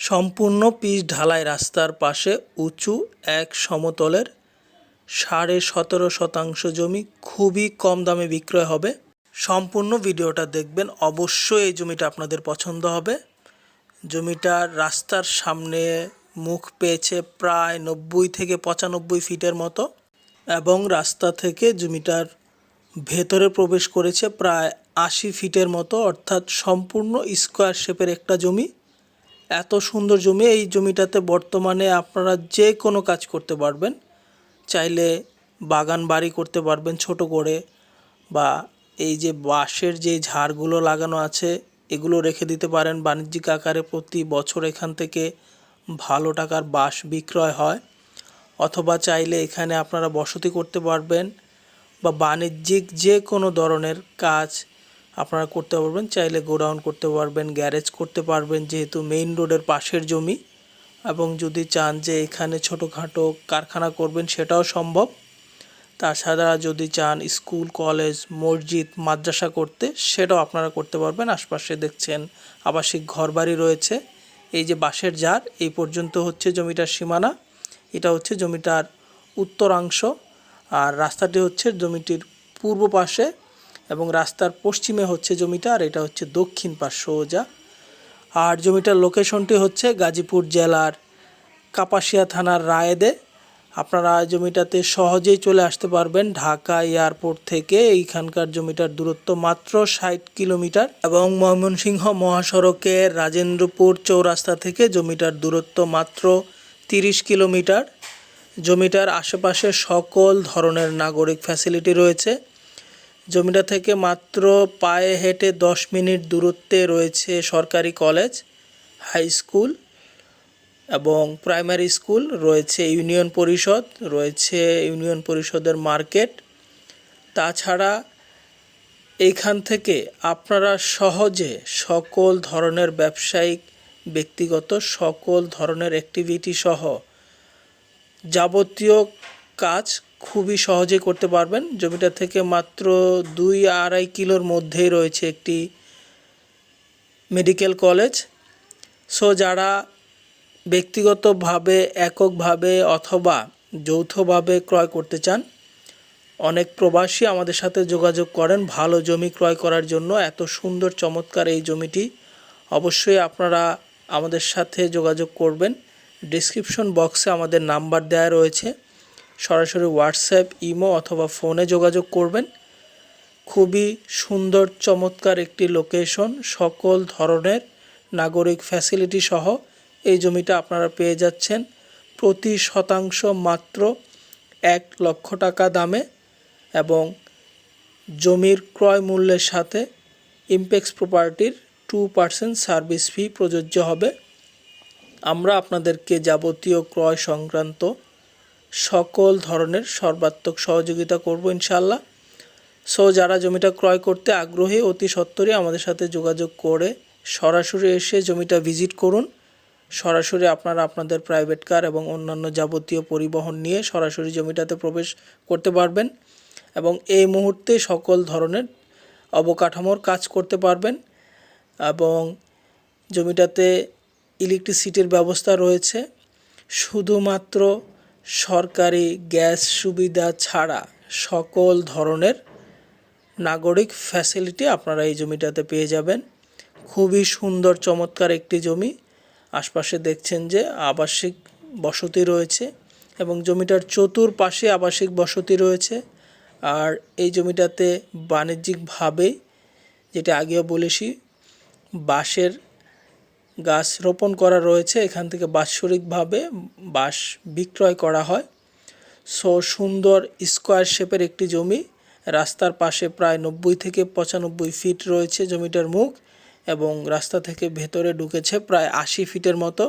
সম্পূর্ণ পিচ ঢালাই রাস্তার পাশে উঁচু এক সমতলের 17.5% জমি খুবই কম দামে বিক্রয় হবে। সম্পূর্ণ ভিডিওটা দেখবেন, অবশ্যই এই জমিটা আপনাদের পছন্দ হবে। জমিটার রাস্তার সামনে মুখ পেয়েছে প্রায় 90 থেকে 95 ফিটের মতো এবং রাস্তা থেকে জমিটার ভেতরে প্রবেশ করেছে প্রায় 80 ফিটের মতো, অর্থাৎ সম্পূর্ণ স্কোয়ার শেপের একটা জমি। এত সুন্দর জমি, এই জমিটাতে বর্তমানে আপনারা যে কোনো কাজ করতে পারবেন। চাইলে বাগান বাড়ি করতে পারবেন ছোট করে, বা এই যে বাঁশের যে ঝাড়গুলো লাগানো আছে এগুলো রেখে দিতে পারেন বাণিজ্যিক আকারে। প্রতি বছর এখান থেকে ভালো টাকার বাঁশ বিক্রয় হয়। অথবা চাইলে এখানে আপনারা বসতি করতে পারবেন বা বাণিজ্যিক যে কোনো ধরনের কাজ আপনারা করতে পারবেন। চাইলে গোডাউন করতে পারবেন, গ্যারেজ করতে পারবেন, যেহেতু মেইন রোডের পাশের জমি। এবং যদি চান যে এখানে ছোটোখাটো কারখানা করবেন সেটাও সম্ভব। তাছাড়া যদি চান স্কুল, কলেজ, মসজিদ, মাদ্রাসা করতে, সেটাও আপনারা করতে পারবেন। আশপাশে দেখছেন আবাসিক ঘরবাড়ি রয়েছে। এই যে বাঁশের ঝাড়, এই পর্যন্ত হচ্ছে জমিটার সীমানা। এটা হচ্ছে জমিটার উত্তরাংশ, আর রাস্তাটি হচ্ছে জমিটির পূর্ব পাশে এবং রাস্তার পশ্চিমে হচ্ছে জমিটা, আর এটা হচ্ছে দক্ষিণ পাশ সোজা। আর জমিটার লোকেশনটি হচ্ছে গাজীপুর জেলার কাপাসিয়া থানার রায়েদে। আপনারা জমিটাতে সহজেই চলে আসতে পারবেন ঢাকা এয়ারপোর্ট থেকে। এইখানকার জমিটার দূরত্ব মাত্র 60 কিলোমিটার এবং ময়মনসিংহ মহাসড়কের রাজেন্দ্রপুর চৌরাস্তা থেকে জমিটার দূরত্ব মাত্র 30 কিলোমিটার। জমিটার আশেপাশে সকল ধরনের নাগরিক ফ্যাসিলিটি রয়েছে। জমিটা থেকে মাত্র পায়ে হেঁটে 10 মিনিট দূরত্বে রয়েছে সরকারি কলেজ, হাই স্কুল এবং প্রাইমারি স্কুল, রয়েছে ইউনিয়ন পরিষদ, রয়েছে ইউনিয়ন পরিষদের মার্কেট। তাছাড়া এইখান থেকে আপনারা সহজে সকল ধরনের ব্যবসায়িক, ব্যক্তিগত সকল ধরনের অ্যাক্টিভিটি সহ যাবতীয় কাজ খুবই সহজে করতে পারবেন। জমিটা থেকে মাত্র 2-2.5 কিলোর মধ্যেই রয়েছে একটি মেডিকেল কলেজ। সো যারা ব্যক্তিগতভাবে, এককভাবে অথবা যৌথভাবে ক্রয় করতে চান, অনেক প্রবাসী আমাদের সাথে যোগাযোগ করেন ভালো জমি ক্রয় করার জন্য। এত সুন্দর চমৎকার এই জমিটি, অবশ্যই আপনারা আমাদের সাথে যোগাযোগ করবেন। ডেসক্রিপশন বক্সে আমাদের নাম্বার দেওয়া রয়েছে, সরাসরি হোয়াটসঅ্যাপ, ইমো অথবা ফোনে যোগাযোগ করবেন। খুবই সুন্দর চমৎকার একটি লোকেশন, সকল ধরনের নাগরিক ফ্যাসিলিটি সহ এই জমিটা আপনারা পেয়ে যাচ্ছেন প্রতি শতাংশ মাত্র 1 লক্ষ টাকা দামে, এবং জমির ক্রয় মূল্যের সাথে ইমপ্যাক্স প্রপার্টির 2% সার্ভিস ফি প্রযোজ্য হবে। আমরা আপনাদেরকে যাবতীয় ক্রয় সংক্রান্ত সকল ধরনের সর্বাত্মক সহযোগিতা করব ইনশাল্লাহ। সো যারা জমিটা ক্রয় করতে আগ্রহী, অতি সত্বরই আমাদের সাথে যোগাযোগ করে সরাসরি এসে জমিটা ভিজিট করুন। সরাসরি আপনারা আপনাদের প্রাইভেট কার এবং অন্যান্য যাবতীয় পরিবহন নিয়ে সরাসরি জমিটাতে প্রবেশ করতে পারবেন এবং এই মুহূর্তে সকল ধরনের অবকাঠামোর কাজ করতে পারবেন। এবং জমিটাতে ইলেকট্রিসিটির ব্যবস্থা রয়েছে। শুধুমাত্র সরকারি গ্যাস সুবিধা ছাড়া সকল ধরনের নাগরিক ফ্যাসিলিটি আপনারা এই জমিটাতে পেয়ে যাবেন। খুবই সুন্দর চমৎকার একটি জমি। আশপাশে দেখছেন যে আবাসিক বসতি রয়েছে এবং জমিটার চতুর্পাশে আবাসিক বসতি রয়েছে। আর এই জমিটাতে বাণিজ্যিকভাবে, যেটা আগেও বলেছি, বাঁশের গাছ রোপণ করা রয়েছে। এখান থেকে বাৎসরিকভাবে বাঁশ বিক্রয় করা হয়। সো সুন্দর স্কোয়ার শেপের একটি জমি, রাস্তার পাশে প্রায় 90 থেকে 95 ফিট রয়েছে জমিটার মুখ, এবং রাস্তা থেকে ভেতরে ঢুকেছে প্রায় 80 ফিটের মতো।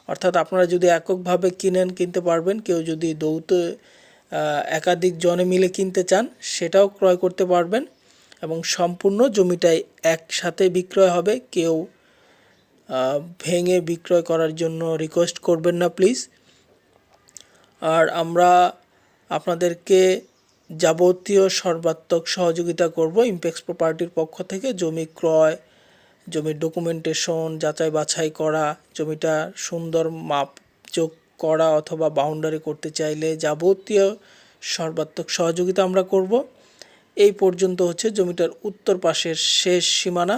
অর্থাৎ আপনারা যদি এককভাবে কিনতে পারবেন, কেউ যদি যৌথ একাধিক জনে মিলে কিনতে চান সেটাও ক্রয় করতে পারবেন, এবং সম্পূর্ণ জমিটাই একসাথে বিক্রয় হবে। কেউ ভেঙে বিক্রয় করার জন্য রিকোয়েস্ট করবেন না প্লিজ। আর আমরা আপনাদেরকে যাবতীয় সর্বাত্মক সহযোগিতা করব ইমপ্যাক্স প্রপার্টির পক্ষ থেকে। জমি ক্রয়, জমির ডকুমেন্টেশন যাচাই বাছাই করা, জমিটা সুন্দর মাপজোক করা অথবা বাউন্ডারি করতে চাইলে যাবতীয় সর্বাত্মক সহযোগিতা আমরা করব। এই পর্যন্ত হচ্ছে জমিটার উত্তর পাশের শেষ সীমানা।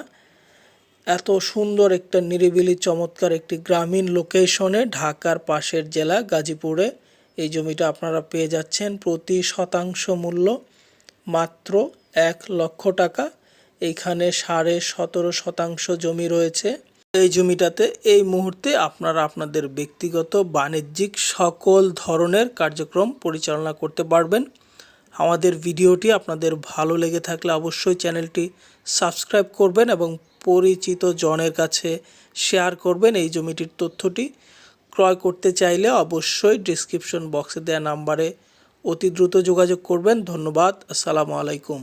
এত সুন্দর একটা নিরিবিলি চমৎকার একটি গ্রামীণ লোকেশনে ঢাকার পাশের জেলা গাজীপুরে এই জমিটা আপনারা পেয়ে যাচ্ছেন প্রতি শতাংশ মূল্য মাত্র 1,00,000 টাকা। এইখানে 17.5% জমি রয়েছে। এই জমিটাতে এই মুহূর্তে আপনারা আপনাদের ব্যক্তিগত বাণিজ্যিক সকল ধরনের কার্যক্রম পরিচালনা করতে পারবেন। আমাদের ভিডিওটি আপনাদের ভালো লেগে থাকলে অবশ্যই চ্যানেলটি সাবস্ক্রাইব করবেন এবং পরিচিত জনের কাছে শেয়ার করবেন। এই জমিটির তথ্যটি ক্রয় করতে চাইলে অবশ্যই ডেসক্রিপশন বক্সে দেওয়া নাম্বারে অতি দ্রুত যোগাযোগ করবেন। ধন্যবাদ। আসসালামু আলাইকুম।